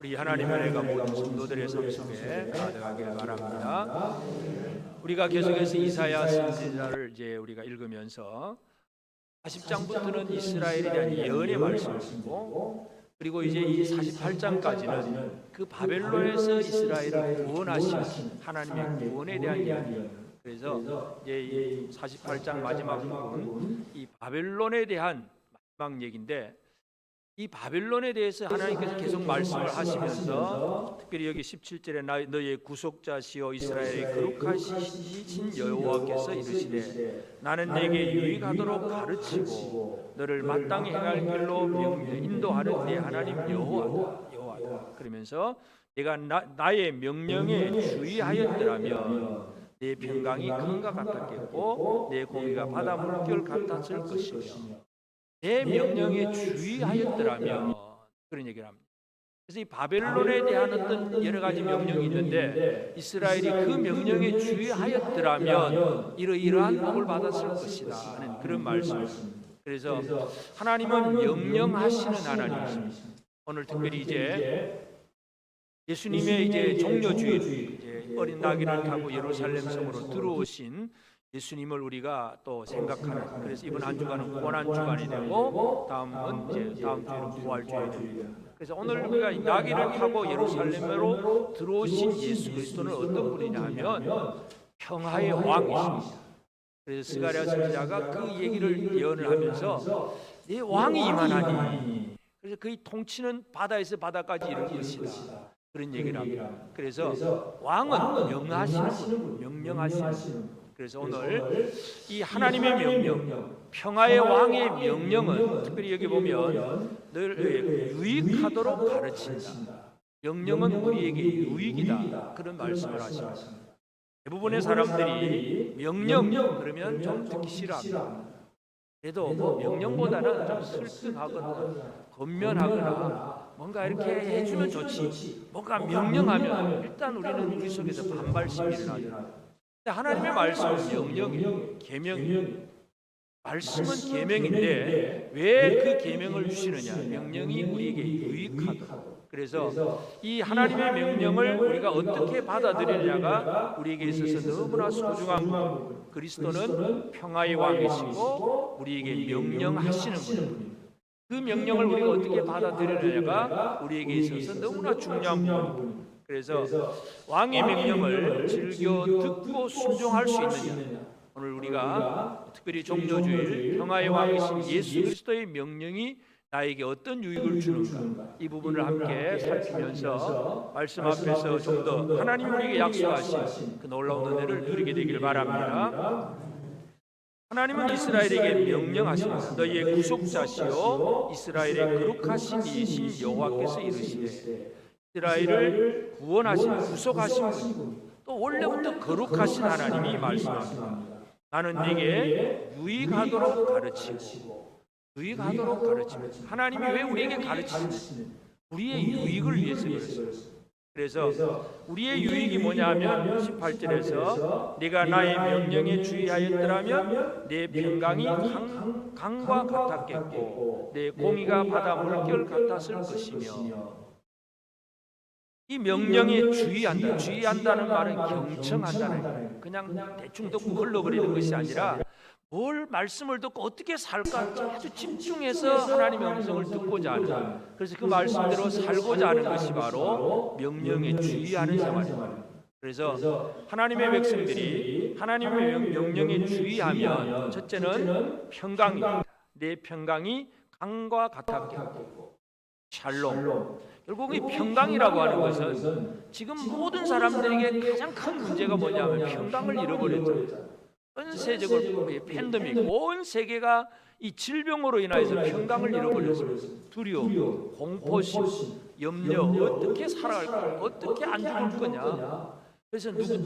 우리 하나님의 은혜가 모든 성도들의 삶 속에 가득하길 바랍니다. 우리가 계속해서 이사야 선지자를 이제 우리가 읽으면서 40장부터는 이스라엘에 대한 예언의 말씀을 듣고, 그리고 이제 이 48장까지는 그 바벨론에서 이스라엘을 구원하신 하나님의 구원에 대한 이야기예요. 그래서 이제 이 48장 마지막 부분, 이 바벨론에 대한 마지막 얘기인데, 이 바벨론에 대해서 하나님께서 계속 말씀을 하시면서 특별히 여기 17절에 너희의 구속자시오 이스라엘의 거룩하신 여호와께서 이르시되 나는 네게 유익하도록 가르치고 너를 마땅히 행할 길로 인도하는 네 하나님 여호와다. 그러면서 내가 나의 명령에 주의하였더라면 내 평강이 강과 같았겠고 내 공의가 바다 물결 같았을 것이며 내 명령에 주의하였더라면, 그런 얘기를 합니다. 그래서 이 바벨론에 대한 어떤 여러 가지 명령이 있는데 이스라엘이 그 명령에 주의하였더라면 이러이러한 복을 받았을 것이다 하는 그런 말씀입니다. 그래서 하나님은 명령하시는 하나님이십니다. 오늘 특별히 이제 예수님의 이제 종려주일, 이제 어린 나귀를 타고 예루살렘 성으로 들어오신 예수님을 우리가 또 생각하는, 그래서 이번 한 주간은 고난 주간이 되고 다음은 이제 다음 주에는 부활주일이 됩니다. 그래서 오늘 우리가 나귀를 타고 예루살렘으로 들어오신 예수 그리스도는 어떤 분이냐 하면 평화의 왕이십니다. 그래서 스가랴 선지자가 그 얘기를 예언을 하면서 네 왕이 임하나니, 그래서 그의 통치는 바다에서 바다까지 이를 것이다, 그런 얘기를 합니다. 그래서 왕은 명하시는 분, 명령하시는 분. 그래서 오늘 이 하나님의 명령, 평화의 왕의 명령은 특별히 여기 보면 늘 유익하도록 가르친다. 명령은 우리에게 유익이다, 그런 말씀을 하십니다. 대부분의 사람들이 명령 그러면 좀 듣기 싫어합니다. 그래도 뭐 명령보다는 좀 설득하거나 권면하거나 뭔가 이렇게 해주면 좋지, 뭔가 명령하면 일단 우리는 우리 속에서 반발심이 일어나요. 하나님의 말씀은 명령이에요. 계명이에요. 말씀은 계명인데 왜 그 계명을 주시느냐? 명령이 우리에게 유익하다. 그래서 이 하나님의 명령을 우리가 어떻게 받아들이느냐가 우리에게 있어서 너무나 소중한 부분. 그리스도는 평화의 왕이시고 우리에게 명령하시는 분입니다. 그 명령을 우리가 어떻게 받아들이느냐가 우리에게 있어서 너무나 중요한 부분입니다. 그래서 왕의 명령을 즐겨 듣고 순종할 수 있느냐, 오늘 우리가 특별히 종려주일 평화의 왕이신 예수 그리스도의 명령이 나에게 어떤 유익을 주는가, 이 부분을 함께 살피면서 말씀 앞에서 좀 더 하나님 우리에게 약속하신 그 놀라운 은혜를 누리게 되기를 바랍니다. 하나님은 이스라엘에게 명령하십니다. 너희의 구속자시오 이스라엘의 거룩하신 이신 여호와께서 이르시되, 이스라엘을 구원하신, 구속하신 분, 또 원래부터 거룩하신 하나님이 말씀합니다. 나는 네게 유익하도록 가르치고, 유익하도록 가르치고, 하나님이 왜 우리에게 가르치시는, 우리의 유익을 위해서 그랬어요. 그래서 우리의 유익이 뭐냐 하면 18절에서 네가 나의 명령에 주의하였더라면 내 평강이 강과 같았겠고 내 공의가 바다 물결 같았을 것이며, 이 명령에 주의한다. 주의한다는 말은 경청한다는 거예요. 그냥 대충 듣고 흘러버리는 것이 아니라 뭘 말씀을 듣고 어떻게 살까 아주 집중해서 하나님의 음성을 듣고자 하는, 그래서 그 말씀대로 살고자 하는 것이 바로 명령에 주의하는 생활입니다. 그래서 하나님의 백성들이 하나님의 명령에 주의하면 첫째는 평강입니다. 내 평강이 강과 같았겠고, 샬롬. 결국 이 평강이라고 하는 것은 지금 모든 사람들에게 가장 큰 문제가 뭐냐면 평강을 잃어버렸죠. 전 세적으로 팬데믹, 온 세계가 이 질병으로 인해서 평강을 잃어버렸어요. 두려움, 공포심, 염려, 어떻게 살아갈까, 어떻게 안 죽을 거냐. 그래서 누구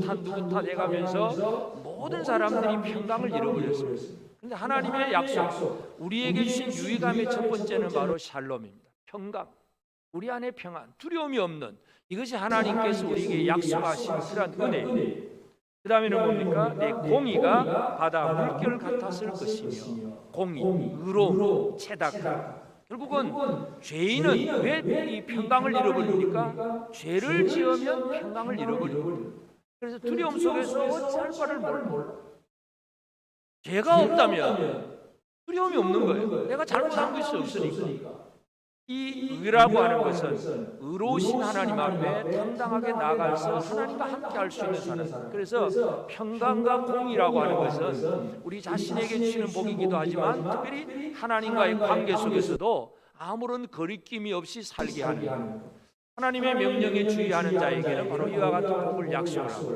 탓 해가면서 모든 사람들이 평강을 잃어버렸어요. 그런데 하나님의 약속, 우리에게 주신 유익함의 첫 번째는 바로 샬롬입니다. 평강. 우리 안에 평안, 두려움이 없는, 이것이 하나님께서 우리에게 약속하신 그런 은혜. 그 다음에는 뭡니까? 내 공의가 바다 물결 같았을 것이며, 공의, 의로움, 체닥. 결국은 죄인은 왜 이 평강을 잃어버립니까? 죄를 지으면 평강을 잃어버립니다. 그래서 두려움 속에서 어찌할 바를 몰라. 죄가 없다면 두려움이 없는 거예요. 내가 잘못한 것이 없으니까. 이 의라고 하는 것은 의로우신 하나님 앞에 당당하게 나아가서 하나님과 함께 할 수 있는 사람. 그래서 평강과 공의라고 하는 것은 우리 자신에게 주시는 복이기도 하지만 특별히 하나님과의 관계 속에서도 아무런 거리낌이 없이 살게 하는 하나님의 명령에 주의하는 자에게는 바로 이와 같은 복을 약속을 하고,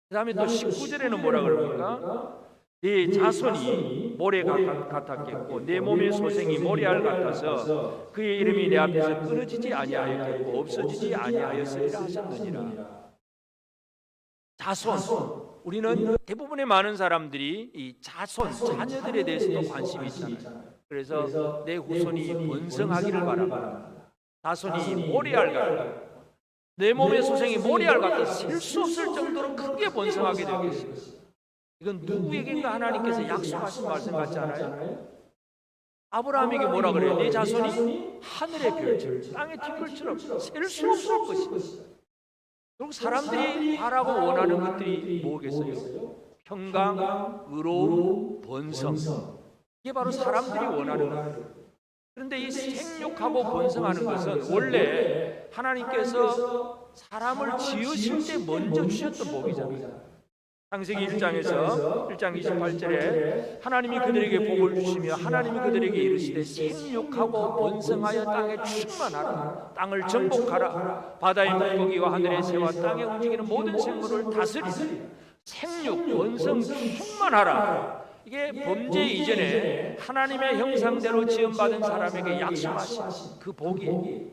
그 다음에 또 19절에는 뭐라 그럽니까? 네 자손이 모래가 같았겠고 내 몸의 소생이 모래알 같아서 그의 이름이 내 앞에서 끊어지지 아니하였겠고 없어지지 아니하였으리라 하셨느니라. 자손, 우리는 대부분의 많은 사람들이 이 자손, 자녀들에 대해서도 관심이 있잖아요. 그래서 내 후손이 번성하기를 바랍니다. 자손이 모래알 같다, 내 몸의 소생이 모래알 같아 셀 수 없을 정도로 크게 번성하게 될 것입니다. 이건 누구에게인가 하나님께서 약속하신 말씀 같지 않아요? 아브라함에게 뭐라 그래요? 네 자손이 하늘의 별처럼 땅의 티끌처럼 셀 수 없을 것이다. 결국 사람들이 바라고 원하는 것들이 뭐겠어요? 평강, 의로움, 번성. 이게 바로 사람들이 원하는 거예요. 그런데 이 생육하고 번성하는 것은 원래 하나님께서 사람을 지으실 때 먼저 주셨던 복이잖아요. 창세기 1장에서 1장 28절에 하나님이 그들에게 복을 주시며 하나님이 그들에게 이르시되 생육하고 번성하여 땅에 충만하라, 땅을 정복하라, 바다의 물고기와 하늘의 새와 땅에 움직이는 모든 생물을 다스리라. 생육, 번성, 충만하라. 이게 범죄 이전에 하나님의 형상대로 지음받은 사람에게 약속하신 그 복이에요.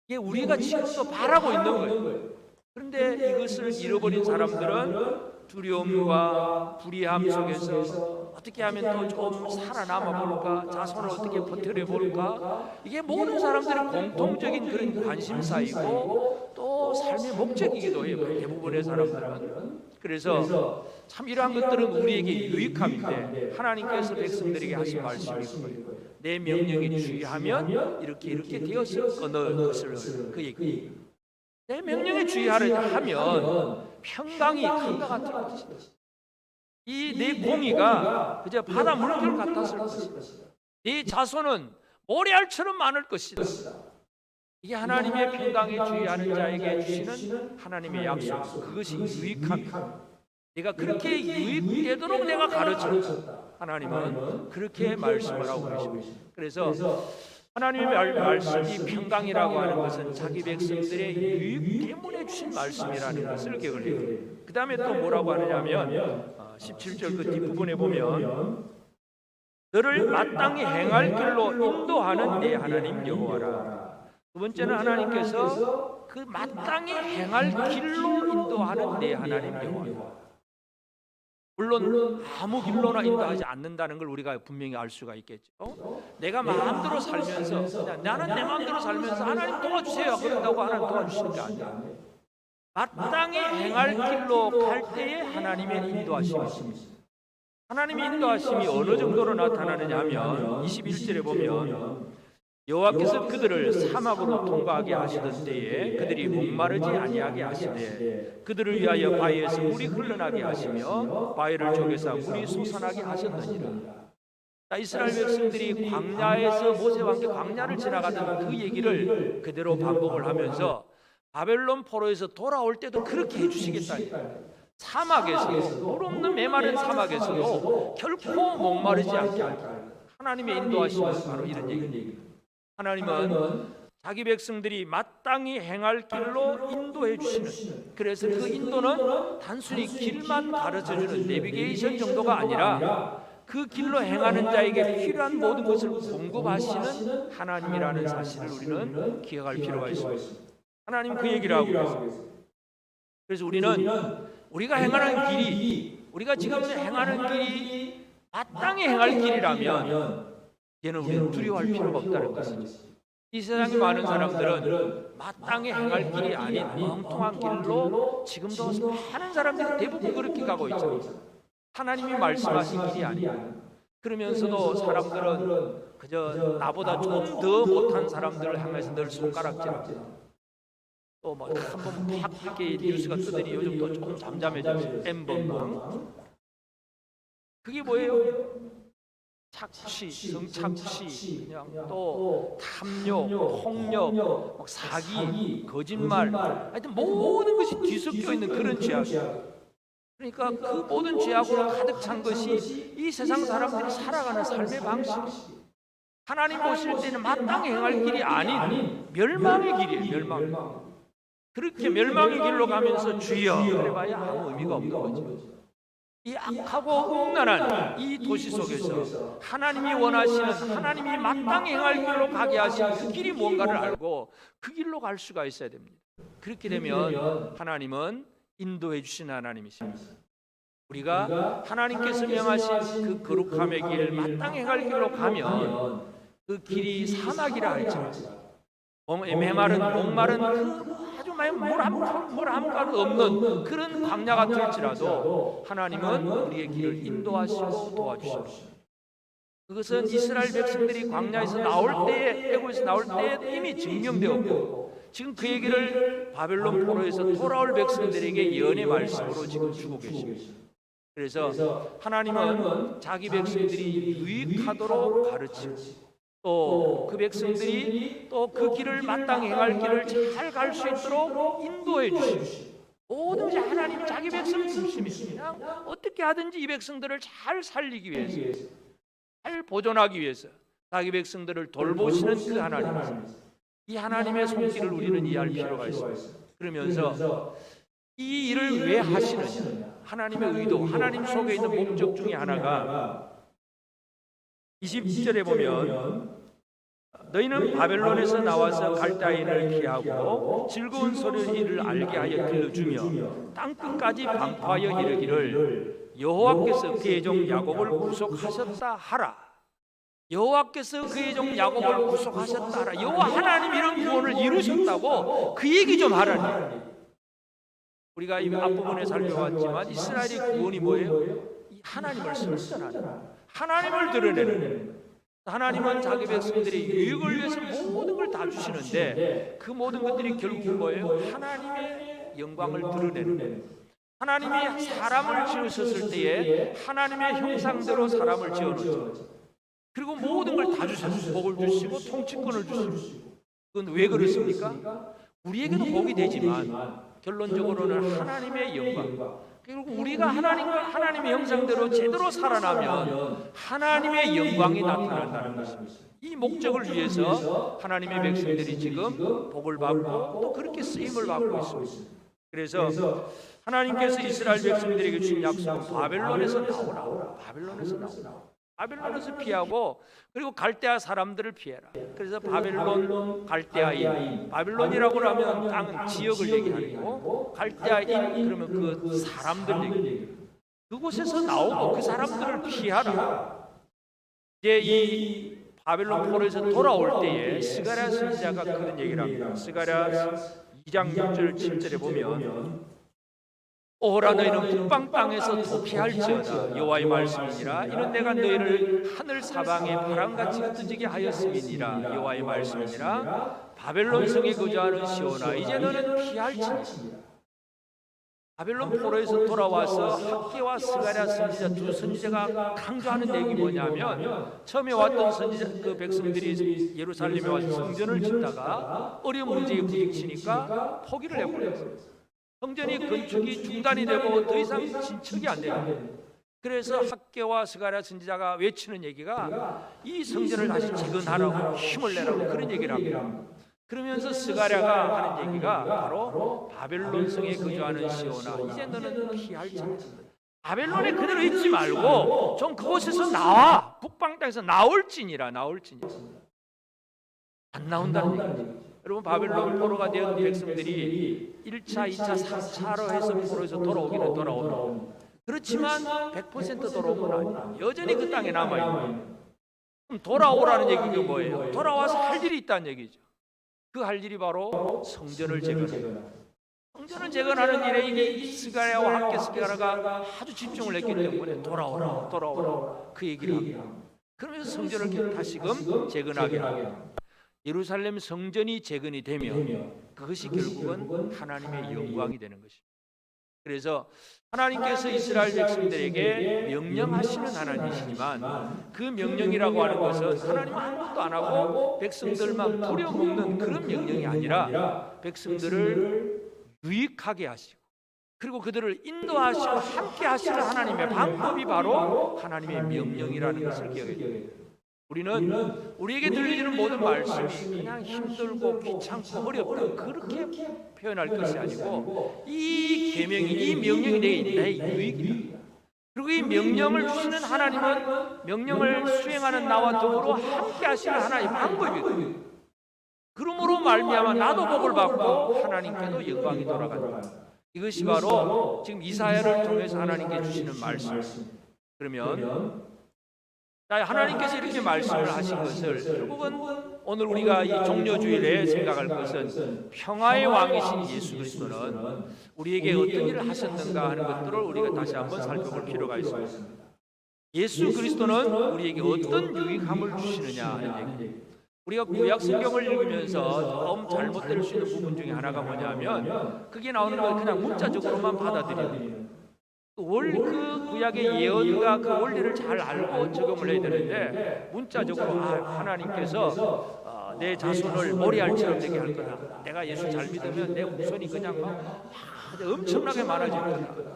이게 우리가 지금도 바라고 있는 거예요. 그런데 이것을 잃어버린 사람들은 두려움과 불의함 속에서 어떻게 하면 또 좀 살아남아 볼까, 자손을 어떻게 버텨내 볼까, 이게 모든 사람들의 공통적인 그런 관심사이고 또 삶의 목적이기도 해요, 대부분의 사람들은. 그래서 참 이러한 것들은 우리에게 유익함인데 하나님께서 백성들에게 하신 말씀이 거예요. 내 명령에 주의하면 이렇게 되었을 어느 것을 그 얘기. 내 명령에 주의하려 하면 평강이 강과 같을 것이다. 이 내 공의가 그저 바다 물결 같았을 것이다. 네 자손은 모래알처럼 많을 것이다. 이게 하나님의 평강에 주의하는 자에게 주시는 하나님의 약속. 그것이 유익함이다. 내가 그렇게 유익되도록 내가 가르쳤다. 하나님은 그렇게 말씀을 하고 계십니다. 그래서 하나님의 말씀이 평강이라고 하는 것은 자기 백성들의 유익 때문에 주신 말씀이라는 것을 기억을 해요. 그 다음에 또 뭐라고 하느냐면 17절 그 뒷부분에 보면 너를 마땅히 행할 길로 인도하는 내 하나님 여호와라. 두 번째는 하나님께서 그 마땅히 행할 길로 인도하는 내 하나님 여호와라. 물론 아무 길로나 인도하지 않는다는 걸 우리가 분명히 알 수가 있겠죠. 내가 마음대로 살면서 나는 내 마음대로 살면서 하나님 도와주세요 그런다고 하나님 도와주시는 게 아니에요. 마땅히 행할 길로 갈 때에 하나님의 인도하심이 있습니다. 하나님의 인도하심이 어느 정도로 나타나느냐 하면 21절에 보면 여호와께서 그들을 사막으로 통과하게 하시던 때에 그들이 목마르지 아니하게 하시되 그들을 위하여 바위에서 물이 흘러나게 하시며 바위를 쪼개사 물이 솟아나게 하셨느니라. 이스라엘 백성들이 광야에서 모세와 함께 광야를 지나가던 그 얘기를 그대로 반복을 하면서 바벨론 포로에서 돌아올 때도 그렇게 해주시겠다. 사막에서 물 없는 메마른 사막에서도 결코 목마르지 않게 하나님의 인도하심은 바로 이런 얘기입니다. 하나님은 자기 백성들이 마땅히 행할 길로 인도해 주시는, 그래서 그 인도는 단순히 길만 가르쳐주는 내비게이션 정도가 아니라 그 길로 행하는 자에게 필요한 모든 것을 공급하시는 하나님이라는 사실을 우리는 기억할 필요가 있습니다. 하나님 그 얘기를 하고 계십니다. 그래서 우리는 우리가 행하는 길이, 우리가 지금 행하는 길이 마땅히 행할 길이라면 이제는 우리는 두려워할 필요가 없다는 것이죠. 이 세상에 많은 사람들은 마땅히 행할 길이 아닌 엉뚱한 길로 지금도 많은 사람들이 대부분 그렇게 가고 있죠. 하나님이 말씀하신 길이 아니야. 그러면서도 사람들은 그저 나보다 좀 더 못한 사람들을 향해서 늘 손가락질하고 또 뭐 한번 팍 이렇게 뉴스가 뜨더니 요즘 또 조금 잠잠해졌어요. 엠번방 그게 뭐예요? 착취, 성착취, 그냥 또 탐욕, 폭력, 막 사기, 거짓말, 하여튼 모든 것이 뒤섞여 있는 그런 죄악이에요. 그러니까 그 모든 죄악으로 가득 찬 것이 이 세상 사람들이 살아가는 삶의 방식. 하나님 보실 때는 마땅히 행할 길이 아닌 멸망의 길이에요. 멸망. 그렇게 멸망의 길로 가면서 주여 그래봐야 아무 의미가 없는 거죠. 이 악하고 음란한 이 도시 속에서 하나님이 원하시는 하나님이 마땅히 행할 길로 가게 하신 그 길이 무언가를 알고 그 길로 갈 수가 있어야 됩니다. 그렇게 되면 하나님은 인도해 주신 하나님이십니다. 우리가 하나님께서 명하신 그 거룩함의 길 마땅히 행할 길로 가면 그 길이 사막이라 할지라도 메마른 목마른 그 아주 물 한 가루 없는 그런 광야 같을지라도 하나님은 우리의 길을 인도하시고 도와주십니다. 그것은 이스라엘 백성들이 광야에서 나올 때에 애굽에서 나올 때에 이미 증명되었고 지금 그 얘기를 바벨론 포로에서 돌아올 백성들에게 예언의 말씀으로 지금 주고 계십니다. 그래서 하나님은 자기 백성들이 유익하도록 가르치고 또 그 백성들이 또 그 길을 마땅히 행할 길을 잘 갈 수 있도록 인도해 주시고 모든 것이 하나님 자기 백성 중심입니다. 그냥 어떻게 하든지 이 백성들을 잘 살리기 위해서 잘 보존하기 위해서 자기 백성들을 돌보시는 그 하나님, 이 하나님의 손길을 우리는 이해할 필요가 있습니다. 그러면서 이 일을 왜 하시느냐, 하나님의 의도, 하나님 속에 있는 목적 중에 하나가 22절에 보면 너희는 바벨론에서 나와서 갈대아인을 피하고 즐거운 소리를 알게 하여 들려주며 땅끝까지 방파하여 이르기를 여호와께서 그의 종 야곱을 구속하셨다 하라. 여호와께서 그의 종 야곱을 구속하셨다 하라. 여호와 하나님 이런 구원을 이루셨다고 그 얘기 좀 하라니. 우리가 이 앞부분에 살펴봤지만 이스라엘의 구원이 뭐예요? 하나님을 선전하는, 하나님을 드러내는. 하나님은 자기 백성들이 유익을 위해서 모든 걸 다 주시는데 그 모든 것들이 결국 뭐예요? 하나님의 영광을 드러내는. 하나님이 사람을 지으셨을 때에 하나님의 형상대로 사람을 지어놓죠. 그리고 모든 걸 다 주셨어요. 복을 주시고 통치권을 주시고. 그건 왜 그렇습니까? 우리에게도 복이 되지만 결론적으로는 하나님의 영광. 결국 우리가 하나님의 형상대로 제대로 살아나면 하나님의 영광이 나타난다는 것입니다. 이 목적을 위해서 하나님의 백성들이 지금 복을 받고 또 그렇게 쓰임을 받고 있습니다. 그래서 하나님께서 이스라엘 백성들에게 주신 약속은 바벨론에서 나오라. 바벨론에서 피하고 그리고 갈대아 사람들을 피해라. 그래서 바벨론, 갈대아인, 바벨론이라고 하면 땅 지역을 얘기하는 거고 갈대아인 그러면 그 사람들 얘기. 그곳에서 나오고 그 사람들을 피하라. 이제 이 바벨론 포로에서 돌아올 때에 스가랴 선지자가 그런 얘기를 합니다. 스가랴 2장 6절 7절에 보면 오호라 너희는 북방 땅에서 도피할지어다 여호와의 말씀이니라. 이는 내가 너희를 하늘 사방에 바람같이 흩어지게 하였음이니라. 여호와의 말씀이니라. 바벨론 성에 거주하는 시온아 이제 너는 피할지니라. 바벨론 포로에서 돌아와서 학개와 스가랴 선지자 두 선지자가 강조하는 얘기 뭐냐면 처음에 왔던 선지자 그 백성들이 예루살렘에 와서 성전을 짓다가 어려운 문제에 부딪히니까 포기를 해버렸어요. 성전이 건축이 중단이 되고 더 이상 진척이 안 되는. 그래서 학개와 스가랴 선지자가 외치는 얘기가 이 성전을 다시 재건하라고 힘을 내라고 그런 얘기를 합니다. 그러면서 스가랴가 하는 얘기가 바로 바벨론 성에 거주하는 시온아 이제 너는 피할지니라. 바벨론에 그대로 있지 말고 좀 그곳에서 나와. 북방 땅에서 나올지니라. 안 나온다는 얘기죠. 여러분 바벨론 포로가 되었던 백성들이 1차, 2차, 3차로 해서 포로에서 돌아오기는 돌아옵니다. 그렇지만 100% 돌아온 건 아니에요. 여전히 그 땅에 남아있는. 그럼 돌아오라는 얘기가 뭐예요? 돌아와서 할 일이 있다는 얘기죠. 그 할 일이 바로 성전을 재건하는. 성전을 재건하는 일에 이게 스가랴와 함께 스가랴가 아주 집중을 했기 때문에 돌아오라 그 얘기를 합니다. 그러면서 성전을 다시금 재건하게 하고 예루살렘 성전이 재건이 되면 그것이 결국은 하나님의 영광이 되는 것입니다. 그래서 하나님께서 이스라엘 백성들에게 명령하시는 하나님이시지만 그 명령이라고 하는 것은 하나님 아무것도 안 하고 백성들만 부려먹는 그런 명령이 아니라 백성들을 유익하게 하시고 그리고 그들을 인도하시고 함께 하시는 하나님의 방법이 바로 하나님의 명령이라는 것을 기억해야 됩니다. 우리는 우리에게 들리는 모든 말씀이 그냥 힘들고 귀찮고 어렵다 그렇게 표현할 것이 아니고 이 계명이 이 명령이 내 유익이다. 그리고 이 명령을 주시는 하나님은 명령을 수행하는 나와 더불어 함께 하시는 하나님의 방법이거든요. 그러므로 말미암아 나도 복을 받고 하나님께도 영광이 돌아간다. 이것이 바로 지금 이사야를 통해서 하나님께 주시는 말씀. 그러면 하나님께서 이렇게 말씀을 하신 것을 결국은 오늘 우리가 이 종려주일에 생각할 것은 평화의 왕이신 예수 그리스도는 우리에게 어떤 일을 하셨는가 하는 것들을 우리가 다시 한번 살펴볼 필요가 있습니다. 예수 그리스도는 우리에게 어떤 유익함을 주시느냐 하는 얘기. 우리가 구약 성경을 읽으면서 좀 잘못될 수 있는 부분 중에 하나가 뭐냐면 그게 나오는 걸 그냥 문자적으로만 받아들이는 그 구약의 예언과 그 원리를 잘 알고 적용을 해야 되는데 문자적으로 하나님께서 내 자손을 모리알처럼 되게 할 거다. 내가 예수 잘 믿으면 내 후손이 그냥 막 엄청나게 많아질 거다.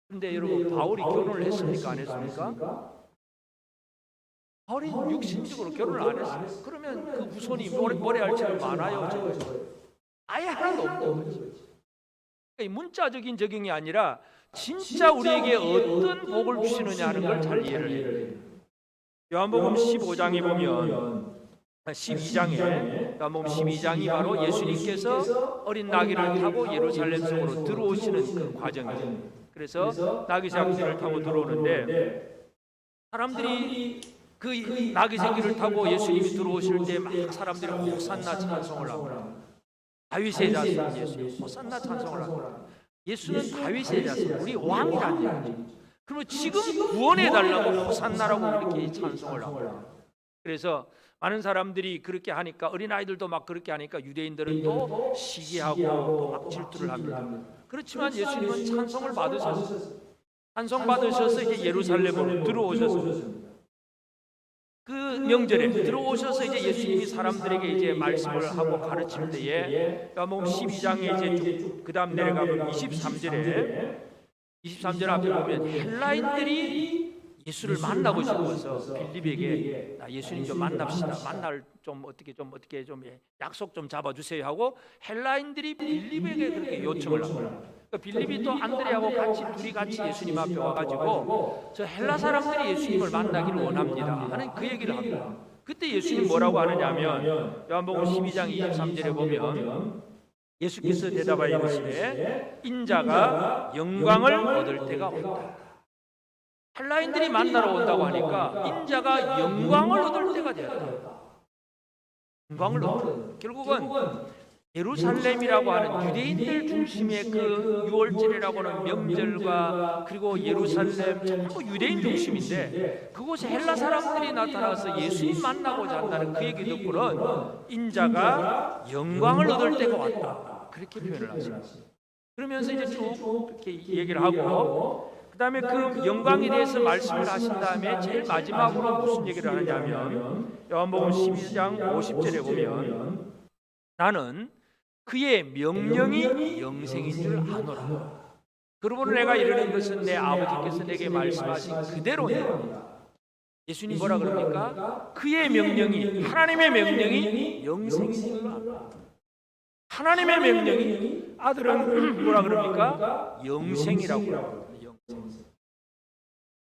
그런데 여러분 바울이 결혼을 했습니까? 안 했습니까? 바울이 육신적으로 결혼을 안 했어요. 그러면 그 후손이 모리알처럼 많아요? 아예 하나도 없는 거지. 그러니까 문자적인 적용이 아니라 진짜 우리에게 어떤 복을 주시느냐 하는 걸 잘 이해를 해야 돼요. 요한복음 15장에 보면 12장에 요한복음 12장이 바로 예수님께서 어린 나귀를 타고 예루살렘 속으로 들어오시는 그 과정이에요. 그래서 나귀 새끼를 타고 들어오는데 사람들이 그 나귀 새끼를 타고 예수님이 들어오실 때 막 사람들이 호산나 찬송을 하고 다윗의 자손 예수님 호산나 찬송을 하고 예수는 다윗의 자손 우리 왕이라는 얘기죠. 그러면 지금 구원해달라고 호산나라고 이렇게 찬송을 하고 그래서 많은 사람들이 그렇게 하니까 어린아이들도 막 그렇게 하니까 유대인들은 또 시기하고 또 막 질투를 합니다. 그렇지만 예수님은 찬송을 받으셨어요. 찬송 받으셔서 이제 예루살렘으로 들어오셨습니다. 그 명절에 들어오셔서 이제 예수님이 사람들에게 이제 말씀을 하고 가르칠 때에 요한복음 12장에 이제 그 다음 내려가면 23절 앞에 보면 헬라인들이 예수를 만나고 싶어서 빌립에게 나 예수님 좀 만납시다. 만날 좀 어떻게 좀 약속 좀 잡아주세요 하고 헬라인들이 빌립에게 그렇게 요청을 합니다. 빌립이 또 안드레하고 둘이 같이 예수님 앞에 와가지고 저 헬라 사람들이 예수님을 만나기를 원합니다 하는 그 얘기를 합니다. 그때 예수님 뭐라고 하느냐면 요한복음 12장 23절에 보면 예수께서 대답하여 이르시되 인자가 영광을 얻을 때가 온다. 헬라인들이 만나러 온다고 하니까 인자가 영광을 얻을 때가 되었다. 영광을 얻을 결국은 예루살렘이라고 하는 유대인들 중심의 그 유월절이라고 하는 명절과 그리고 예루살렘 전부 유대인 중심인데 그곳에 헬라 사람들이 나타나서 예수님 만나고자 한다는 그 얘기 듣고는 인자가 영광을 얻을 때가 왔다. 그렇게 표현을 하십니다. 그러면서 이제 쭉 이렇게 얘기를 하고 그 다음에 그 영광에 대해서 말씀을 하신 다음에 제일 마지막으로 무슨 얘기를 하느냐면 요한복음 12장 50절에 보면 나는 그의 명령이 영생인 줄 아노라. 그러므로 내가 이르는 것은 내 아버지께서 내게 말씀하신 그대로니라. 예수님 뭐라 그럽니까? 그의 명령이 하나님의 명령이 영생인 줄 아노라. 하나님의 명령이 아들은 뭐라 그럽니까? 영생이라고 그럽니다.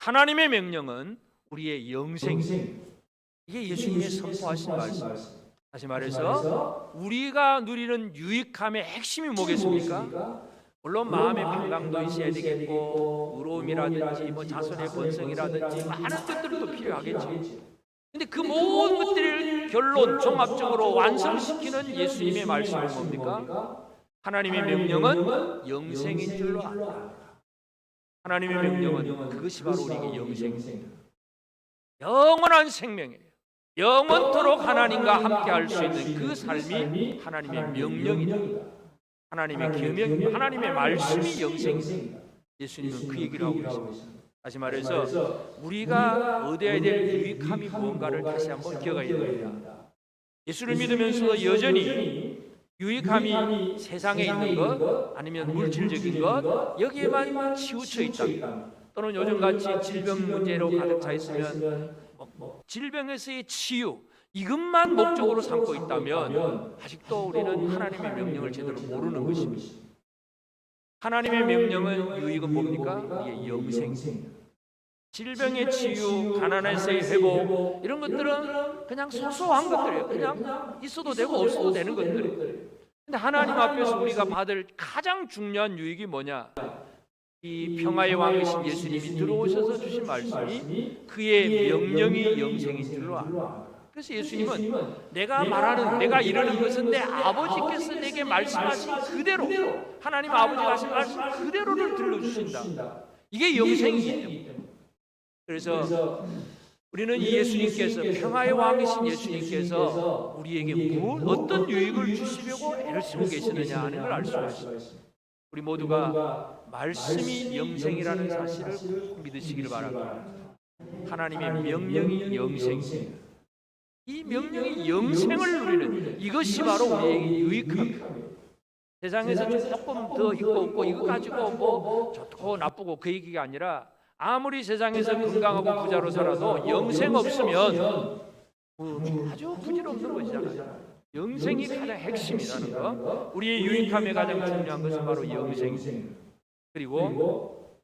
하나님의 명령은 우리의 영생이에요. 이게 예수님의 선포하신 말씀. 다시 말해서 우리가 누리는 유익함의 핵심이 뭐겠습니까? 물론 마음의 평강도 있어야 되겠고 의로움이라든지 뭐 자손의 번성이라든지 많은 것들도 필요하겠지. 근데 그 모든 것들을 결론 종합적으로 완성시키는 예수님의 말씀은 뭡니까? 하나님의 명령은 영생인 줄로 안다. 하나님의 명령은 그것이 바로 우리에게 영생입니다. 영원한 생명이에요. 영원토록 하나님과 함께 할 수 있는 그 삶이 하나님의 명령이다. 하나님의 계명, 하나님의 말씀이 영생이다. 예수님은 그 얘기를 하고 계십니다. 다시 말해서 우리가 얻어야 될 유익함이 무언가를 다시 한번 기억해야 됩니다. 예수를 믿으면서도 여전히 유익함이 세상에 있는 것 아니면 물질적인 것 여기에만 치우쳐 있다. 또는 요즘같이 질병 문제로 가득 차 있으면 질병에서의 치유 이것만 목적으로 삼고 있다면 아직도 우리는 하나님의 명령을 제대로 모르는 것입니다. 하나님의 명령은 유익은 뭡니까? 이게 영생입니다. 질병의 치유, 가난에서의 회복 이런 것들은 그냥 소소한 것들이에요. 그냥 있어도 되고 없어도 되는 것들이에요. 근데 하나님 앞에서 우리가 받을 가장 중요한 유익이 뭐냐? 이 평화의 왕이신 예수님이 들어오셔서 주신 말씀이 그의 명령이 영생인 줄로 알아. 그래서 예수님은 내가 말하는, 내가 이러는 것은 내 아버지께서 내게 말씀하신 그대로, 하나님 아버지가 하신 말씀 그대로를 들려주신다. 이게 영생이에요. 그래서 우리는 이 예수님께서, 평화의 왕이신 예수님께서 우리에게 어떤 유익을 주시려고 애를 쓰고 계시느냐 하는 걸 알 수가 있습니다. 우리 모두가 말씀이 영생이라는 사실을 꼭 믿으시기를 바랍니다. 하나님의 명령이 영생입니다. 이 명령이 영생을 누리는 이것이 바로 우리에게 유익합니다. 세상에서 조금 더 있고 없고 이거 가지고 뭐 좋고 나쁘고 그 얘기가 아니라 아무리 세상에서 건강하고 부자로 살아도 영생 없으면 아주 부질없는 것이잖아요. 영생이 가장 핵심이라는 거. 우리의 유익함에 가장 중요한 것은 바로 영생입니다. 그리고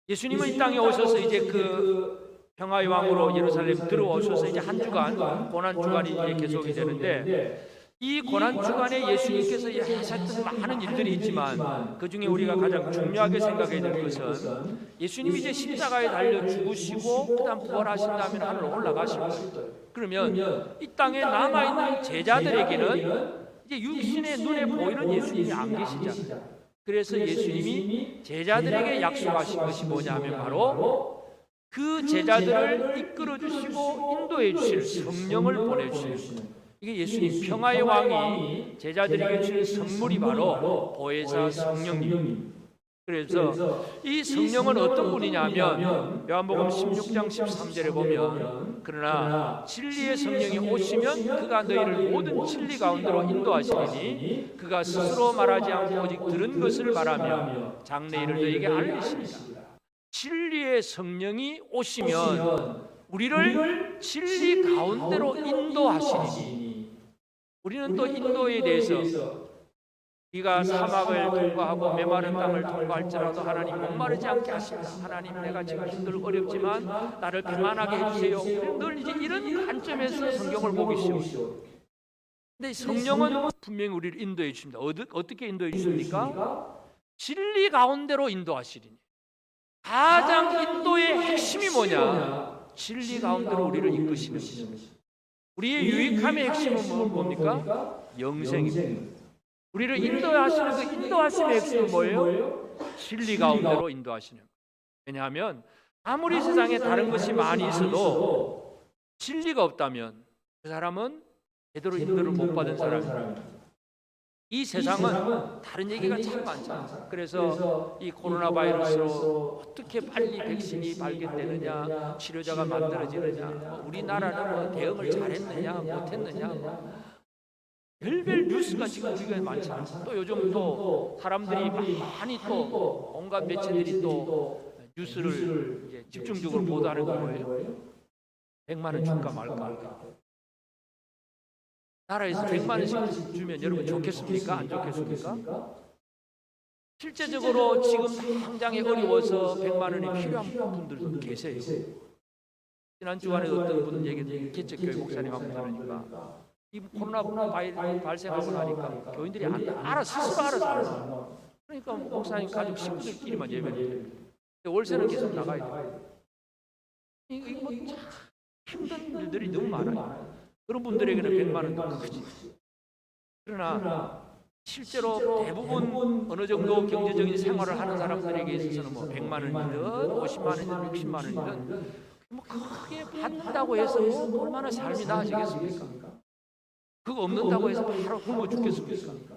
예수님은 이 땅에 오셔서 이제 그 평화의 왕으로 예루살렘 들어오셔서 이제 한 주간 고난 주간이 이제 계속이 되는데 이 고난 주간에 예수님께서 하셨던 많은 일들이 있지만 그 중에 우리가 가장 중요하게 생각해야 될 것은 예수님이 이제 십자가에 달려 죽으시고 그다음 부활하신 다음에 하늘로 올라가시고 그러면 이 땅에 남아 있는 제자들에게는 이제 육신의 눈에 보이는 예수님이 안 계시잖아요. 그래서 예수님이 제자들에게 약속하신 것이 뭐냐면 바로 그 제자들을 이끌어 주시고 인도해 주실 성령을 보내 주시는 것. 이게 예수님 평화의 왕이 제자들에게 주는 선물이 바로 보혜사 성령입니다. 그래서 이 성령은 어떤 분이냐면 요한복음 16장 13절에 보면 그러나 진리의 성령이 오시면 그가 너희를 모든 진리 가운데로 인도하시리니 그가 스스로 말하지 않고 오직 들은 것을 말하며 장래일을 너희에게 알리시리라. 진리의 성령이 오시면 우리를 진리 가운데로 인도하시리니 우리는 또 인도에 대해서 우리가 사막을 통과하고 메마른 땅을 통과할지라도 하나님 목마르지 않게 하십니다. 하나님 내가 지금 힘들고 어렵지만 나를 평안하게 해주세요. 늘 이제 이런 관점에서 성경을 보기 쉬워요. 근데 성령은 분명히 우리를 인도해 주십니다. 어떻게 인도해 주십니까? 진리 가운데로 인도하시리니 가장 인도의 핵심이 뭐냐? 진리 가운데로 우리를 이끄시는 것입니다. 우리의 유익함의 핵심은 뭡니까? 영생입니다. 우리를 인도하시는 그 인도하심의 핵심은 뭐예요? 진리 가운데로 인도하시는 것. 왜냐하면 아무리 세상에 다른 것이 많이 있어도 진리가 없다면 그 사람은 제대로 인도를 못 받은 사람입니다. 이 세상은 다른 얘기가 참 많잖아요. 그래서 이 코로나 바이러스로 어떻게 빨리 백신이 발견되느냐, 치료자가 만들어지느냐, 우리나라는 대응을 잘했느냐, 못했느냐, 별별 뉴스가 지금 우리가 많잖아요. 또 요즘 또 사람들이 많이 또 온갖 매체들이 또 뉴스를 이제 집중적으로 보도하는 거예요. 100만 원 줄까 말까. 나라에서 100만 원씩 주면 여러분 좋겠습니까? 안 좋겠습니까? 실제적으로 지금 당장에 어려워서 100만 원이 필요한 분들도 계세요. 지난 주간에 어떤 분 얘기했는데 개척교회 목사님 한 분 들으니까 이 코로나 발생하고 나니까 교인들이 스스로 알아서 그러니까 목사님 가족 식구들끼리만 예배를 드려요. 월세는 계속 나가야 돼요. 이거 뭐 힘든 일들이 너무 많아요. 그런 분들에게는 100만 원도 크지. 그러나 실제로 대부분 어느 정도 경제적인 생활을 하는 사람들에게 있어서는 뭐 100만 원이든 50만 원이든 60만 원이든 뭐 크게 받는다고 해서 뭐 얼마나 삶이 나아지겠습니까? 그거 없는다고 해서 바로 굶어 죽겠습니까?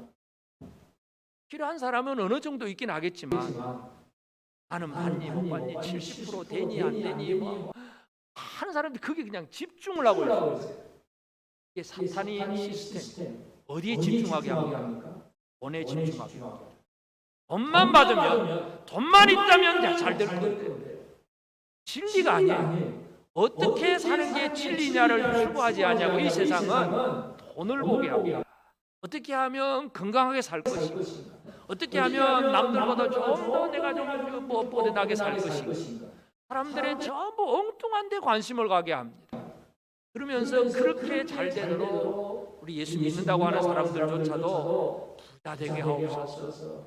필요한 사람은 어느 정도 있긴 하겠지만 나는 받니 못 받니 70% 되니 안 되니 뭐 하는 사람들이 그게 그냥 집중을 하고 있어요. 이게 사탄의 시스템. 어디에 집중하게 합니까? 돈에 집중하게 합니다. 돈만 받으면, 돈만 있다면 잘 될 건데 진리가 아니에요. 어떻게 사는 게 진리냐를 추구하지 않냐고 이 세상은 돈을 보게 합니다. 어떻게 하면 건강하게 살 것인가? 어떻게 하면 남들보다 좀 더 내가 좀 뻣뻣하게 살 것인가? 사람들의 전부 엉뚱한 데 관심을 가게 합니다. 그러면서 그렇게 잘 되도록 우리 예수 믿는다고 하는 사람들조차도 부자 되게 하옵소서,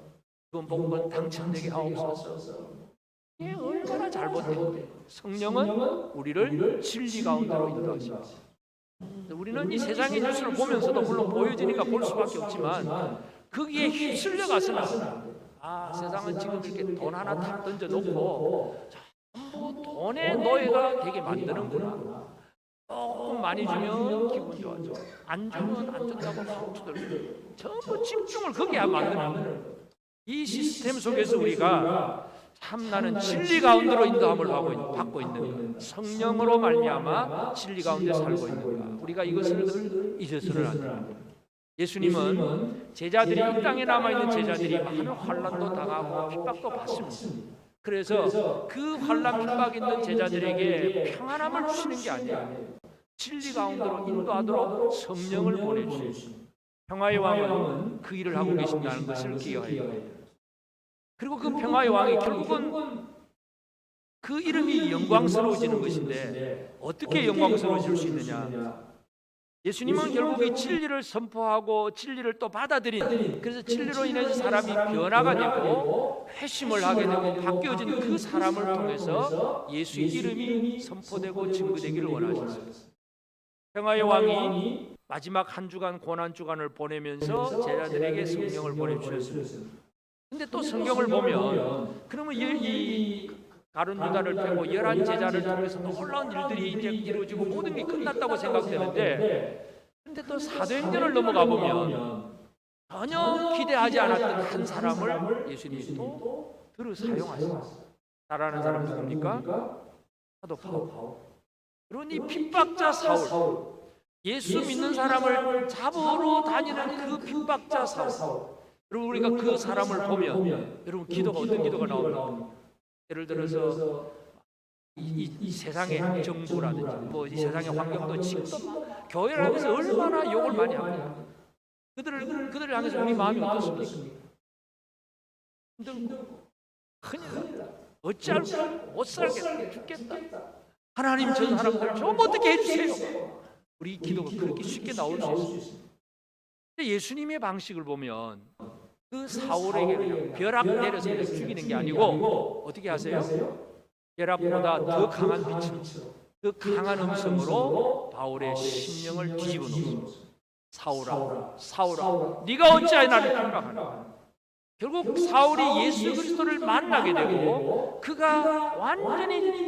그건 복권 당첨되게 하옵소서. 이게 얼마나 잘못된 성령은 우리를 진리 가운데로 인도하십니다. 우리는 이 세상의 뉴스를 보면서도 물론 보여지니까 볼 수밖에 없지만 거기에 휩쓸려 가서는 세상은 지금 이렇게 돈 하나 탁 던져놓고 전부 돈의 노예가 되게 만드는구나. 조금 많이 주면 기분 좋아져, 안 주면 안 준다고 막 두들고 전부 집중을 거기에 만드는 이 시스템 속에서 우리가 참 나는 진리 가운데로 인도함을 받고 있는가, 성령으로 말미암아 진리 가운데 살고 있는가, 우리가 이것을 늘 잊어서는 안 됩니다. 예수님은 제자들이 이 땅에 남아있는 제자들이 많은 환난도 당하고 핍박도 받습니다. 그래서 그 환난 핍박 있는 제자들에게 평안함을 주시는 게 아니에요. 진리 가운데로 인도하도록 성령을 보내주십니다. 평화의 왕은 그 일을 하고 계신다는 것을 기억해야 돼요. 그리고 그 평화의 왕이 결국은 그 이름이 영광스러워지는 것인데 어떻게 영광스러워질 수 있느냐? 예수님은 결국 이 진리를 선포하고 진리를 또 받아들인, 그래서 진리로 인해서 사람이 변화가 되고 회심을 하게 되고 바뀌어진 그 사람을 통해서 예수의 이름이 선포되고 증거되기를 원하셨어요. 평화의 왕이 마지막 한 주간 고난 주간을 보내면서 제자들에게 성령을 보내주셨습니다. 근데 또 성경을 보면 그러면 이 가룟 유다를 빼고 11 제자를 통해서 놀라운 일들이 이제 이루어지고 모든 게 끝났다고 생각되는데, 근데 또 사도행전을 넘어가 보면 전혀 기대하지 않았던 한 사람을 예수님이 또 들어 사용하셨어요. 따라하는 사람 누굽니까? 사도 바울. 그러니 핍박자 사울, 예수 믿는 사람을 잡으러 다니는 그 핍박자 사울. 여러분, 우리가 그 사람을 보면 여러분 기도가 어떤 기도가 나옵니까? 예를 들어서 이 세상의 정부라든지 뭐 이 세상의 환경도 지금도 교회를 하면서 얼마나 욕을 많이 합니다. 그들을 향해서 우리 마음이 어떻습니까? 힘들고 큰일 나, 어찌할 못 살겠다, 죽겠다. 하나님 저 사람들 좀 어떻게 해주세요. 우리 기도가 그렇게 쉽게 나올 수 있습니다. 예수님의 방식을 보면 그 사울에게 그냥 벼락 내려서 그냥 죽이는 게 아니고 어떻게 하세요? 벼락보다 더 강한 빛으로, 그 강한 음성으로 바울의 심령을 뒤집어 놓습니다. 사울아, 네가 어찌하여 나를 핍박하나? 결국 사울이 예수 그리스도를 만나게 되고 그가 완전히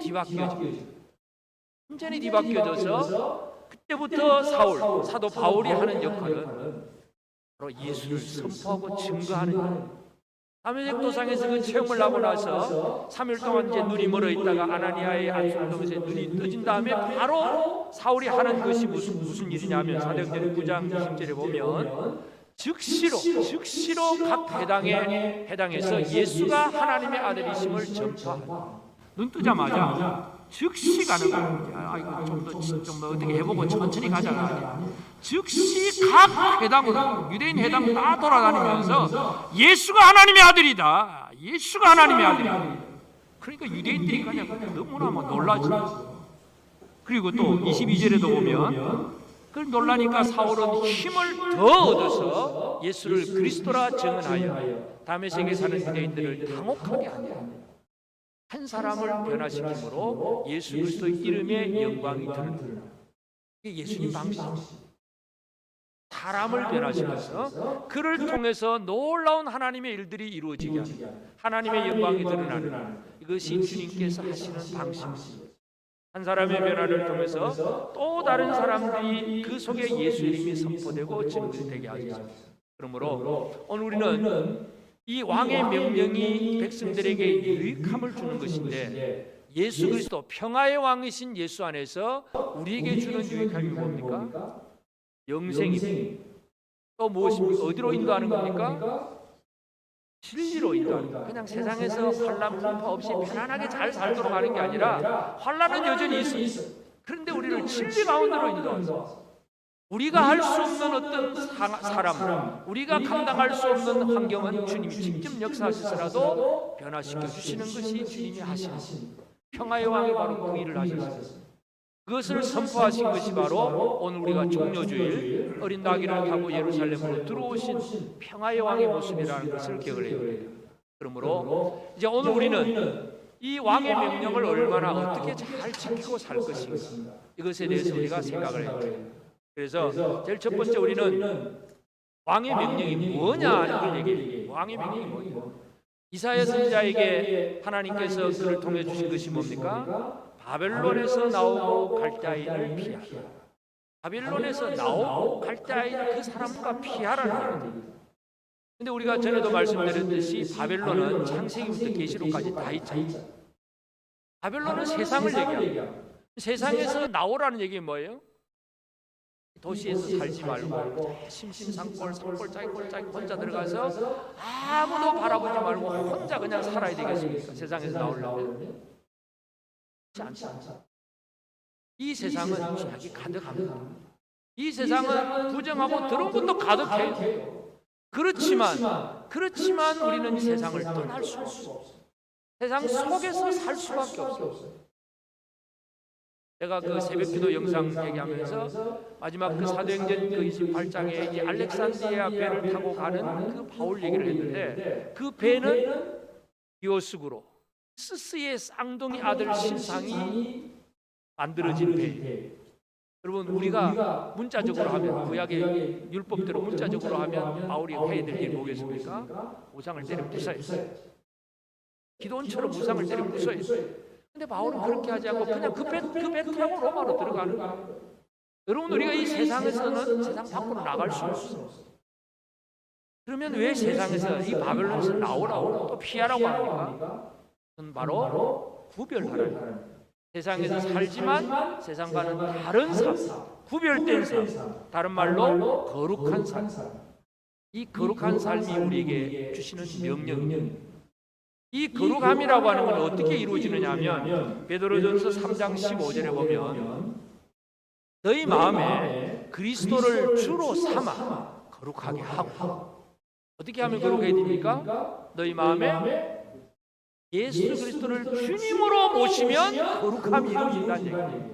뒤바뀌어져서 그때부터 사도 바울이 하는 역할은 바로 예수를 선포하고 증거하는. 사도행전 도상에서 그 체험을 하고 나서 3일 동안 이제 눈이 멀어 있다가 아나니아의 안수동에서 눈이 떠진 다음에 바로 사울이 하는 것이 무슨 일이냐면 사도행전 9장 20절에 보면 즉시로 각 해당에 해당해서 예수가 하나님의 아들이심을 전파합니다. 눈 뜨자마자 즉시 가는 거야. 이거 좀 더 어떻게 해보고 천천히 가자. 즉시 각 회당으로, 유대인 회당 다 돌아다니면서 예수가 하나님의 아들이다. 예수가 하나님의 아들이다. 그러니까 유대인들이 그냥 너무나 놀라지. 그리고 또 22절에도 보면 그걸 놀라니까 사울은 힘을 더 얻어서 예수를 그리스도라 증언하여 다메섹에 사는 유대인들을 당혹하게 하냐. 한 사람을 변화시킴으로 예수 그리스도의 이름의 영광이 드러나. 이게 예수님 방식입니다. 사람을 변화시켜서 그를 통해서 놀라운 하나님의 일들이 이루어지게 하는, 하나님의 영광이 드러나는, 이것이 주님께서 하시는 방식입니다. 한 사람의 변화를 통해서 또 다른 사람들이 그 속에 예수 이름이 선포되고 증거되게 하셨습니다. 그러므로 오늘 우리는 이 왕의 명령이 백성들에게 유익함을 주는 것인데, 예수 그리스도 평화의 왕이신 예수 안에서 우리에게 주는 유익함이 뭡니까? 영생입니다. 또 무엇입니까? 어디로 인도하는 겁니까? 진리로 인도하는 거예요. 그냥 세상에서 환난 풍파 없이 편안하게 잘 살도록 하는 게 아니라, 환난은 여전히 있어요. 그런데 우리를 진리 가운데로 인도하세요. 우리가 할 수 없는 어떤 사람, 우리가 감당할 수 없는 환경은 주님이 직접 역사하셔서라도 변화시켜 주시는 것이 주님이 하시는 평화의 왕이 바로 그 일을 하셨습니다. 그것을 선포하신 것이 바로 오늘 우리가 종려주일 어린 나귀를 타고 예루살렘으로 들어오신 평화의 왕의 모습이라는 것을 기억을 해야 됩니다. 그러므로 이제 오늘 우리는 이 왕의 명령을 얼마나 어떻게 잘 지키고 살 것인가, 이것에 대해서 우리가 생각을 해야 됩니다. 그래서 제일 첫 번째 우리는 왕의 명령이 뭐냐 하는 걸 얘기해요. 왕의 명령이 뭐냐? 이사야 선지자에게 하나님께서 그를 통해 주신 것이 뭡니까? 바벨론에서 나오고 갈대아인을 피하라. 바벨론에서 나오고 갈대아인 그 사람과 피하라는 얘기입니다. 근데 우리가 전에도 말씀드렸듯이 바벨론은 창세기부터 계시록까지 다 있잖아요. 바벨론은 세상을 얘기합니다. 세상에서 나오라는 얘기 뭐예요? 도시에서 살지 말고 심심산골 산골짜기 혼자 들어가서 아무도 바라보지 말고 혼자 그냥 살아야 되겠습니까? 세상에서 나오려면 그렇지 않죠. 이 세상은 죄악이 가득합니다. 이 세상은 부정하고 더러운 것도 가득해요. 그렇지만 우리는 이 세상을 떠날 수 없어요. 세상 속에서 살 수밖에 없어요. 제가 그 새벽기도 영상 얘기하면서 마지막 그 사도행전 그 28장에 이 알렉산드리아 배를 타고 가는 그 바울 얘기를 했는데, 그 배는 디오스구로 스스의 쌍둥이 아들 신상이 만들어진 배. 여러분, 우리가 문자적으로 하면, 구약의 율법대로 문자적으로 하면 바울이 해야 될 일이 뭐겠습니까? 우상을 때려 부숴야 돼요. 기도원처럼 우상을 때려 부숴야 돼요. 근데 바울은 그렇게 하지 않고 그냥 그 배 타고 로마로 들어가는 거예요. 여러분, 우리가 이 세상에서는 세상 밖으로 나갈 수 없어요. 그러면 왜 세상에서 이 바벨론에서 나오라고 또 피하라고 합니까? 그건 바로 구별하라는 거예요. 세상에서 살지만 세상과는 다른 삶, 구별된 삶, 다른 말로 거룩한 삶. 이 거룩한 삶이 우리에게 주시는 명령입니다. 이 거룩함이라고 하는 건 어떻게 이루어지느냐 하면, 베드로전서 3장 15절에 보면 너희 마음에 그리스도를 주로 삼아 거룩하게 하고. 어떻게 하면 거룩해야 됩니까? 너희 마음에 예수 그리스도를 주님으로 모시면 거룩함이 이루어진다는 얘기예요.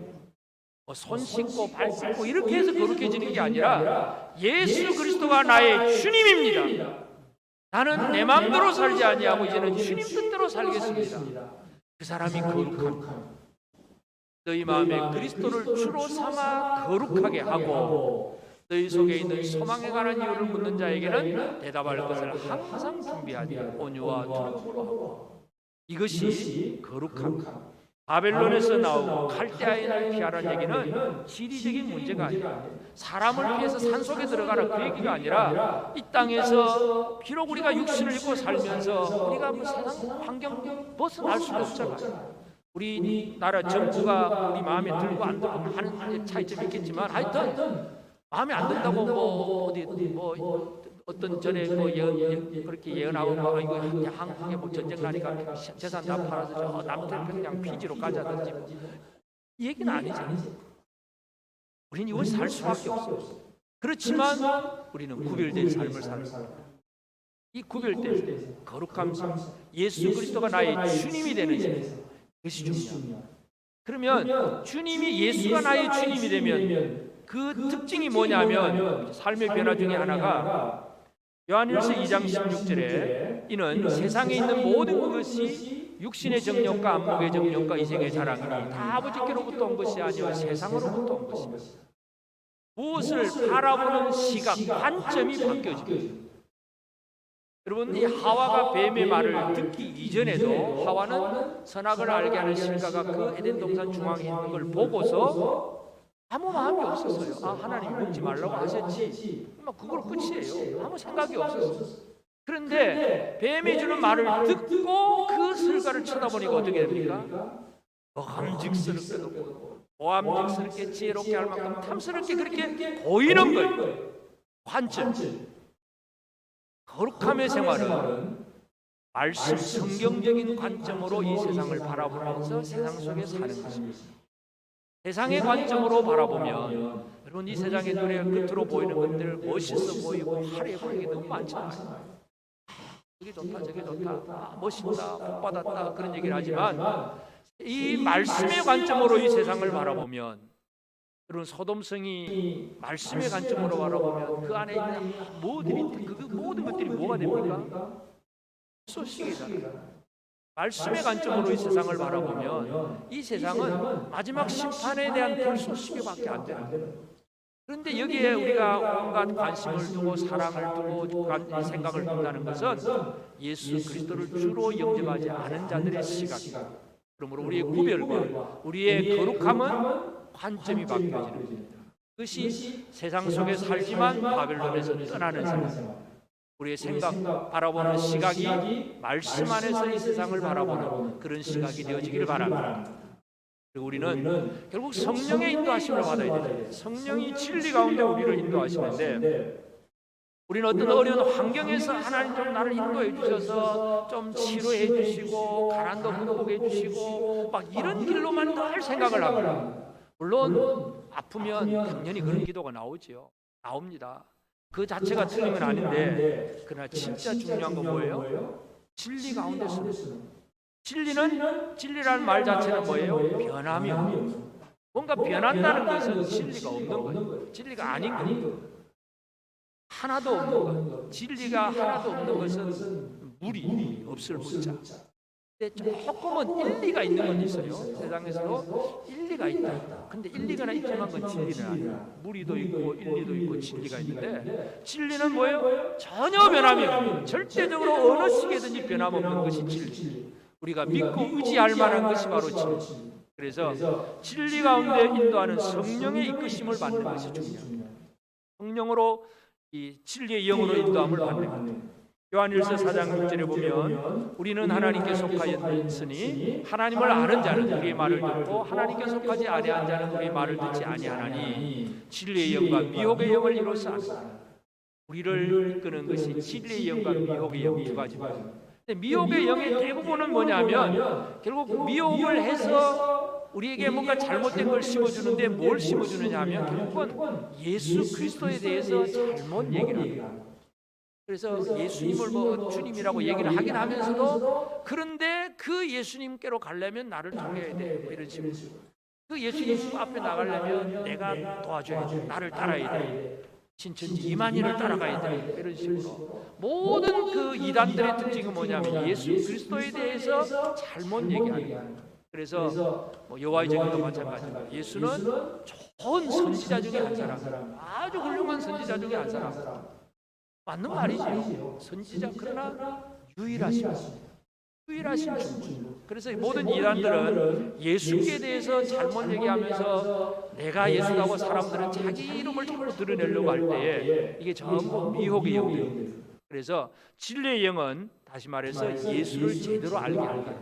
손 씻고 발 씻고 이렇게 해서 거룩해지는 게 아니라 예수 그리스도가 나의 주님입니다. 나는 내 마음대로 살지 아니하고 이제는 주님 뜻대로 살겠습니다. 그 사람이 거룩합니다. 너희 마음에 그리스도를 주로 삼아 거룩하게 하고, 너희 속에 있는 소망에 관한 이유를 묻는 자에게는 대답할 것을 항상 준비하되 온유와 두려움으로 하고. 이것이 거룩합니다. 바벨론에서 나오고 갈대아인을 피하라는 얘기는 지리적인 문제가 아니라, 사람을 피해서 산속에 들어가라 그 얘기가 아니라, 이 땅에서 비록 우리가 육신을 입고 살면서 우리가 뭐 세상 환경 벗어날 수가 없잖아요. 우리나라 정부가 우리 마음에 들고 안 들고 하는 차이점이 있겠지만, 하여튼 마음에 안 든다고 뭐 어떤 전에 그렇게 예언하고 이거 한국에 뭐 전쟁 나니까 재산 다 팔아서 저 남태평양 피지로 가자든지 이 얘기는 아니잖아요. 우리는 이걸 살 수밖에 없어요. 그렇지만 우리는 구별된 삶을 살아요. 이 구별된 거룩함, 예수 그리스도가 나의 주님이 되는 것이 중요합니다. 그러면 주님이, 예수가 나의 주님이 되면 그 특징이 뭐냐면, 삶의 변화 중에 하나가 요한일서 2장 16절에 이는 세상에 있는 모든 것이 육신의 정욕과 안목의 정욕과 이생의 자랑이니 다 아버지께로부터 온 것이 아니요 세상으로부터 온 것입니다. 무엇을 바라보는 시각, 관점이 바뀌어집니다. 여러분, 이 하와가 뱀의 말을 듣기 이전에도 하와는 선악을 알게 하는 실과가 그 에덴 동산 중앙에 있는 걸 보고서 아무 마음이 없었어요. 아, 하나님이 먹지 말라고 하셨지. 그걸 끝이에요. 아무 생각이 없었어요. 그런데 뱀이 주는 말을 듣고 그 실과를 쳐다보니까 어떻게 됩니까? 먹음직스럽게도 보암직스럽게 지혜롭게 할 만큼 탐스럽게 그렇게 보이는 거예요. 관점. 거룩함의 생활은 말씀 성경적인 관점으로 이 세상을 바라보면서 세상 속에 사는 것입니다. 세상의 관점으로 바라보면 여러분, 이 세상의 눈에 겉으로 보이는 것들 멋있어 보이고 화려해 보이는 게 너무 많잖아요. 저게 좋다 저게 좋다, 멋있다, 복받았다, 그런 얘기를 하지만 이 말씀의 관점으로 이 세상을 바라보면, 여러분, 소돔성이 말씀의 관점으로 바라보면 그 안에 있는 모든 것들이 뭐가 됩니까? 소식이다. 말씀의 관점으로 이 세상을 바라보면 이 세상은 마지막 심판에 대한 불소식밖에 안 돼요. 그런데 여기에 우리가 온갖 관심을 두고 사랑을 두고 생각을 둔다는 것은 예수 그리스도를 주로 영접하지 않은 자들의 시각. 그러므로 우리의 구별과 우리의 거룩함은 관점이 바뀌어지는 겁니다. 그것이 세상 속에 살지만 바벨론에서 떠나는 생각. 우리의 생각, 바라보는 시각이 말씀 안에서 이 세상을 바라보는 그런 시각이 되어지기를 바랍니다. 그리고 우리는 결국 성령의 인도하심을 받아야 돼요. 성령이 진리 가운데 우리를 인도하시는데, 우리는 어떤 어려운 환경에서 하나님 좀 나를 인도해 주셔서 좀 치료해 주시고 가난도 극복해 주시고 막 이런 길로만 늘 생각을 합니다. 물론 아프면 당연히 그런 기도가 나오지요. 나옵니다. 그 자체가 틀린 건 아닌데, 그러나 진짜 중요한 건 뭐예요? 진리 가운데서. 진리라는 말 자체는 뭐예요? 변함이 없는 거. 뭔가 변한다는 것은 진리가 없는 거예요. 진리가 아닌 거예요. 하나도 없는 것. 진리가 하나도 없는 것은 물이 없을 문자. 근데 조금은 일리가 있는 건 있어요. 세상에서도 일리가 있다. 근데 일리가 있지만 그건 진리는 아니야. 무리도 있고 일리도 있고 진리가 있는데, 진리는 뭐예요? 전혀 변함이 없는, 절대적으로 어느 시기든지 변함없는 것이 진리. 우리가 믿고 의지할 만한 것이 바로 진리. 그래서 진리 가운데 인도하는 성령의 이끄심을 받는 것이 중요합니다. 성령으로 이 진리의 영으로 인도함을 받는 겁니다. 요한일서 4장 6절에 보면 우리는 하나님께 속하였으니 하나님을 아는 자는 우리의 말을 듣고 하나님께 속하지 아니한 자는 우리의 말을 듣지 아니하나니 진리의 영과 미혹의 영을 이로써 아노라. 우리를 이끄는 것이 진리의 영과 미혹의 영 두 가지입니다. 미혹의 영의 대부분은 뭐냐면 결국 미혹을 해서 우리에게 뭔가 잘못된 걸 심어주는데, 뭘 심어주느냐 하면 결국은 예수 그리스도에 대해서 잘못 얘기를 합니다. 그래서 예수님을 주님이라고 얘기를 하긴 하면서도, 그런데 그 예수님께로 가려면 나를 통해야 돼, 이런 식으로. 그 예수님 앞에 나가려면 내가 도와줘야 돼, 나를 따라야 돼, 신천지 이만희를 따라가야 돼, 이런 식으로. 모든 그 이단들의 특징은 뭐냐면 예수 그리스도에 대해서 잘못 얘기하는 거예요. 그래서 여호와의 증인도 마찬가지입니다. 예수는 좋은 선지자 중에 한 사람, 아주 훌륭한 선지자 중에 한 사람. 맞는 말이지요. 선지자, 그러나 유일하신 분. 그래서 모든 이단들은 예수께 대해서 잘못 얘기하면서 내가 예수라고 사람들은 자기 이름을 자꾸 드러내려고 할 때에 이게 전부 미혹의 영들입니다. 그래서 진리의 영은 다시 말해서 예수를 제대로 알게 합니다.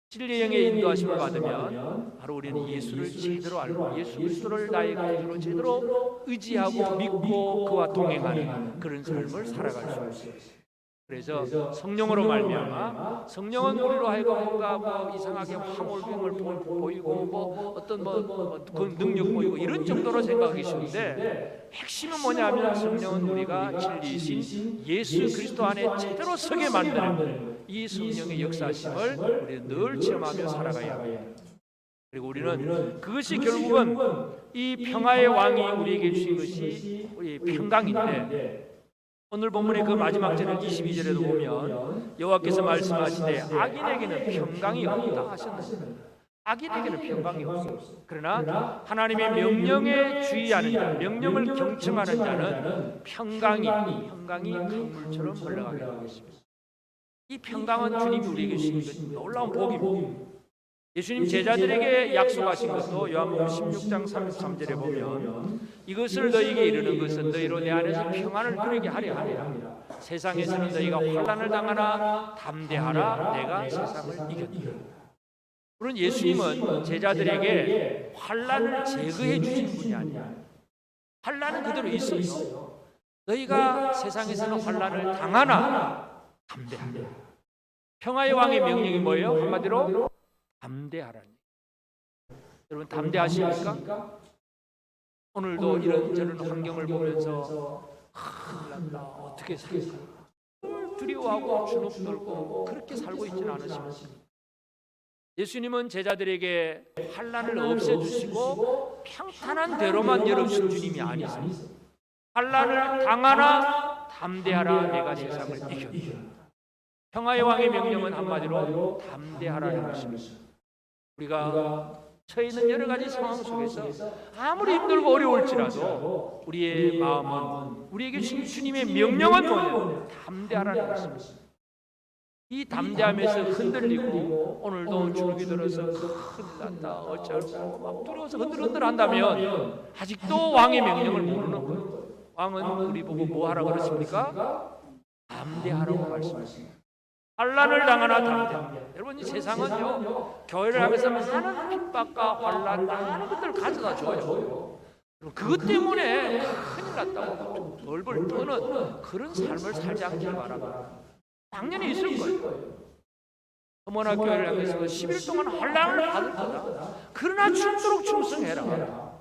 진리의 영의 인도하심을 받으면 바로 우리는 예수를 제대로 알고 예수 그리스도를 나의 구주로 제대로 의지하고 믿고 그와 동행하는 그런 삶을 살아갈 수 있어요. 그래서 성령으로 말미암아, 성령은 우리로 하여금 뭔가 이상하게 화물병을 보이고 어떤 그 능력 보이고 이런 정도로 생각하기 쉬운데, 핵심은 뭐냐면 성령은 우리가 진리이신 예수 그리스도 안에 제대로 서게 만드는 이 성령의 역사심을 우리는 늘 체험하며 살아가야 합니다. 그리고 우리는 그것이 결국은 이 평화의 왕이 우리에게 주신 것이 우리 평강인데, 오늘 본문의 그 마지막 절을 22절에도 보면 여호와께서 말씀하시되 악인에게는 평강이 없다 하셨는데, 악인에게는 평강이 없어요. 그러나 하나님의 명령에 주의하는 자, 명령을 경청하는 자는 평강이 강물처럼 흘러가게 되는 것입니다. 이 평강은 주님이 우리에게 주신 놀라운 복입니다. 예수님 제자들에게 약속하신 것도 요한복음 16장 33절에 보면 이것을 너희에게 이르는 것은 너희로 내 안에서 평안을 누리게 하려 함이라. 세상에서는 너희가 환난을 당하나 담대하라 내가 세상을 이겼다. 물론 예수님은 제자들에게 환난을 제거해 주신 분이 아니에요. 환난은 그대로 있어요. 너희가 세상에서는 환난을 당하나 담대하라. 평화의 왕의 명령이 뭐예요? 한마디로 담대하라니. 여러분 담대하십니까? 오늘도 이런저런 환경을 보면서 어떻게 살까? 두려워하고 주눅 들고 그렇게 살고 있지는 않으십니까? 예수님은 제자들에게 환난을 없애주시고 평탄한 대로만 열어주신 주님이 아니세요. 환난을 당하나 담대하라 내가 세상을 이겼다. 평화의 왕의 명령은 한마디로 담대하라는 것입니다. 우리가 처해 있는 여러 가지 상황 속에서 아무리 힘들고 어려울지라도 우리의 마음은 우리에게 주신 주님의 명령은 뭐냐? 담대하라는 것입니다. 이 담대함에서 흔들리고 오늘도 주눅이 들어서 큰일 났다 어쩌고 막 두려워서 흔들흔들 한다면 아직도 왕의 명령을 모르는 거예요. 왕은 우리 보고 뭐 하라고 그러십니까? 담대하라고 말씀하십니다. 환난을 당하나 담대. 여러분 이 세상은요 교회를 하면서 많은 핍박과 환난 많은 것들을 가져다 줘요. 그것 때문에 큰일 났다고 벌벌 떠는 그런 삶을 살지 않기를 바랍니다. 당연히 있을 거예요. 서문학교회를 하면서 10일 동안 환난을 받을 거다. 그러나 죽도록 충성해라.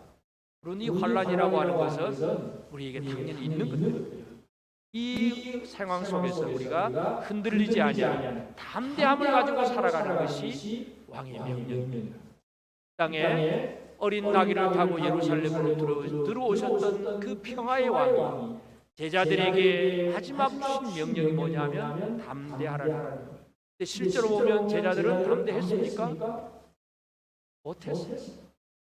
그런 이 환난이라고 하는 것은 우리에게 당연히 있는 거예요. 이 상황 속에서 우리가 흔들리지 아니하는 담대함을 가지고 살아가는 것이 왕의 명령입니다. 땅에 어린 나귀를 타고 예루살렘으로 들어오셨던 그 평화의 왕이 제자들에게 마지막 주신 명령이 뭐냐면 담대하라는 거예요. 근데 실제로 보면 제자들은 담대했습니까? 못했어요.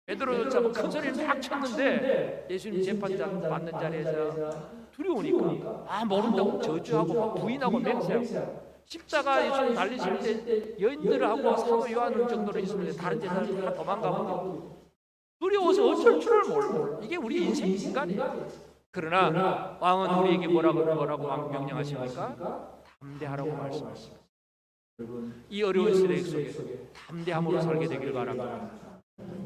베드로조차 큰 소리를 막 쳤는데 예수님 재판장 받는 자리에서 두려우니까 모른다고 저주하고 막 부인하고 맹세하고 십자가 예수님 달리실 때 여인들하고 사도 요한 정도로 있으면 다른 제자들 다 도망가고 두려워서 어쩔 줄을 몰라. 이게 우리 인생 인간이에요. 그러나 왕은 우리에게 뭐라고 명령하십니까? 담대하라고 말씀하십니다. 이 어려운 시대 속에 담대함으로 살게 되길 바랍니다.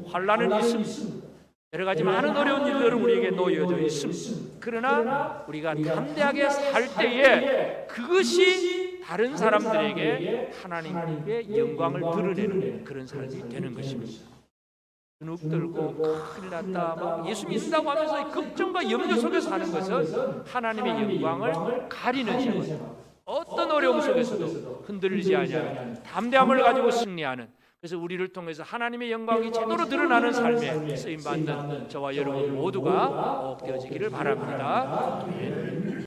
환난은 있습니다. 여러 가지 많은 어려운 일들은 우리에게 놓여져 있습니다. 그러나 우리가 담대하게 살 때에 그것이 다른 사람들에게 하나님의 영광을 드러내는 그런 삶이 되는 것입니다. 주눅 들고 큰일 났다 막 예수 믿는다고 하면서 걱정과 염려 속에서 사는 것은 하나님의 영광을 가리는 힘은 어떤 어려움 속에서도 흔들리지 아니하는 담대함을 가지고 승리하는, 그래서 우리를 통해서 하나님의 영광이 제대로 드러나는 삶에 쓰임받는 저와 여러분 모두가 꼭 되어지기를 바랍니다. 아멘.